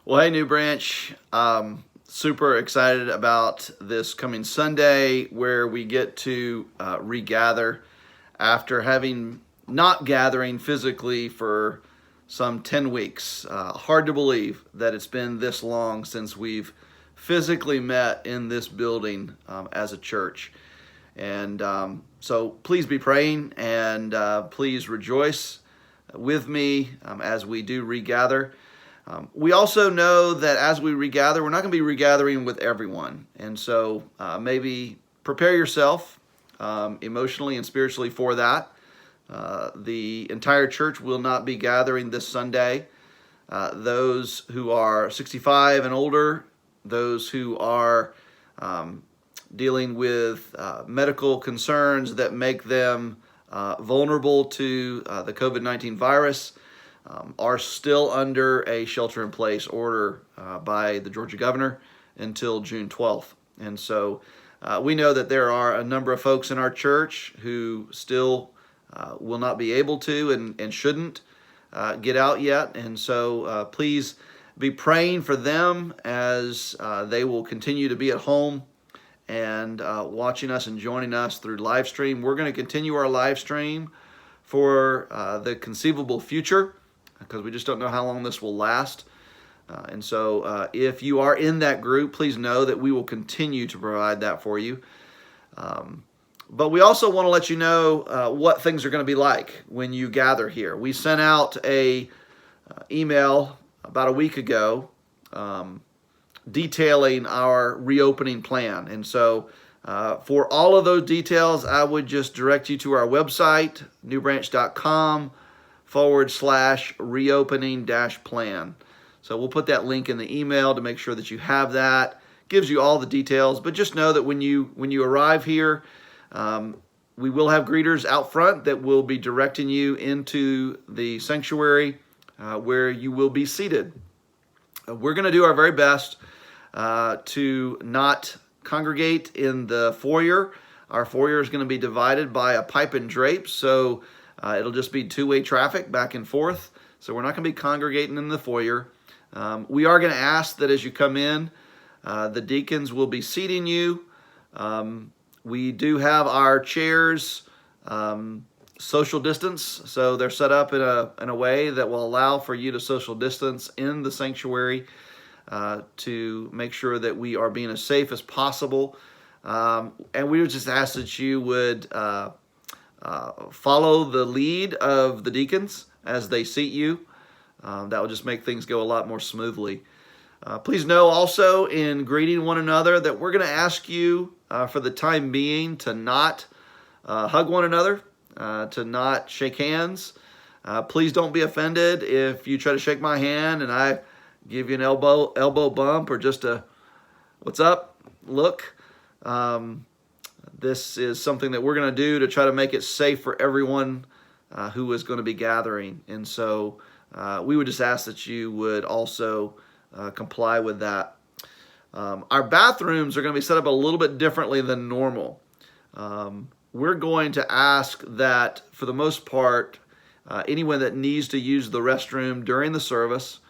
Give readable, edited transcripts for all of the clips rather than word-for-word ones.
Well, hey, New Branch. Super excited about this coming Sunday where we get to regather after having not gathering physically for some 10 weeks. Hard to believe that it's been this long since we've physically met in this building as a church. And so please be praying and please rejoice with me as we do regather. We also know that as we regather, we're not going to be regathering with everyone. And so maybe prepare yourself emotionally and spiritually for that. The entire church will not be gathering this Sunday. Those who are 65 and older, those who are dealing with medical concerns that make them vulnerable to the COVID-19 virus, are still under a shelter-in-place order by the Georgia governor until June 12th. And so we know that there are a number of folks in our church who still will not be able to and shouldn't get out yet. And so please be praying for them as they will continue to be at home and watching us and joining us through live stream. We're going to continue our live stream for the conceivable future, because we just don't know how long this will last. And so if you are in that group, please know that we will continue to provide that for you. But we also want to let you know what things are going to be like when you gather here. We sent out a email about a week ago detailing our reopening plan. And so for all of those details, I would just direct you to our website, newbranch.com/reopening-plan. So we'll put that link in the email to make sure that you have that. Gives you all the details, but just know that when you arrive here, we will have greeters out front that will be directing you into the sanctuary where you will be seated. We're going to do our very best to not congregate in the foyer. Our foyer is going to be divided by a pipe and drape, so it'll just be two-way traffic back and forth. So we're not going to be congregating in the foyer. We are going to ask that as you come in, the deacons will be seating you. We do have our chairs social distance, so they're set up in a way that will allow for you to social distance in the sanctuary to make sure that we are being as safe as possible. And we would just ask that you would follow the lead of the deacons as they seat you. That will just make things go a lot more smoothly. Please know also in greeting one another that we're going to ask you for the time being to not hug one another, to not shake hands. Please don't be offended if you try to shake my hand and I give you an elbow bump or just a "what's up" look. This is something that we're going to do to try to make it safe for everyone who is going to be gathering. And so we would just ask that you would also comply with that. Our bathrooms are going to be set up a little bit differently than normal. We're going to ask that, for the most part, anyone that needs to use the restroom during the service,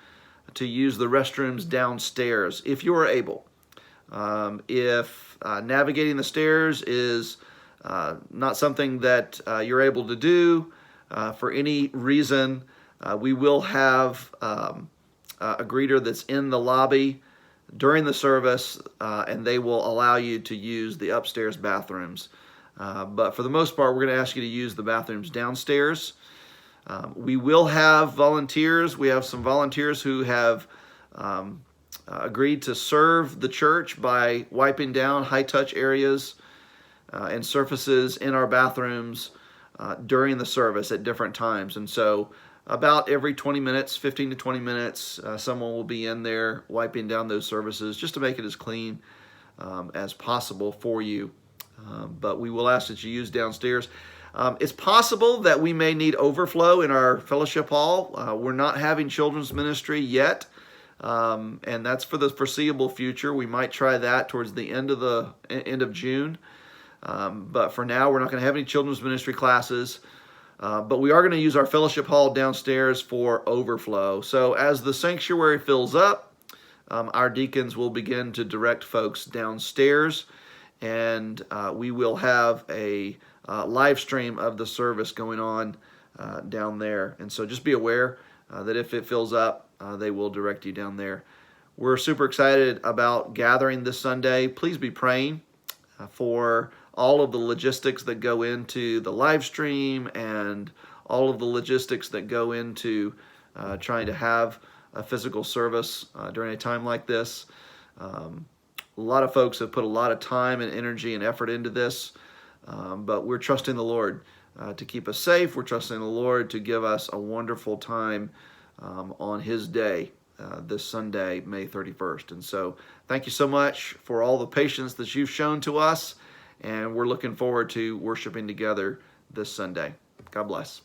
to use the restrooms downstairs if you are able. If navigating the stairs is not something that you're able to do for any reason, we will have a greeter that's in the lobby during the service, and they will allow you to use the upstairs bathrooms. But for the most part, we're going to ask you to use the bathrooms downstairs. We will have volunteers. We have some volunteers who have agreed to serve the church by wiping down high-touch areas and surfaces in our bathrooms during the service at different times. And so about every 20 minutes, 15 to 20 minutes, someone will be in there wiping down those surfaces just to make it as clean as possible for you. But we will ask that you use downstairs. It's possible that we may need overflow in our fellowship hall. We're not having children's ministry yet, and that's for the foreseeable future. We might try that towards the end of June. But for now, we're not going to have any children's ministry classes. But we are going to use our fellowship hall downstairs for overflow. So as the sanctuary fills up, our deacons will begin to direct folks downstairs, and we will have a live stream of the service going on down there. And so just be aware that if it fills up, they will direct you down there. We're super excited about gathering this Sunday. Please be praying for all of the logistics that go into the live stream and all of the logistics that go into trying to have a physical service during a time like this. A lot of folks have put a lot of time and energy and effort into this, but we're trusting the Lord to keep us safe. We're trusting the Lord to give us a wonderful time on His day, this Sunday, May 31st. And so thank you so much for all the patience that you've shown to us, and we're looking forward to worshiping together this Sunday. God bless.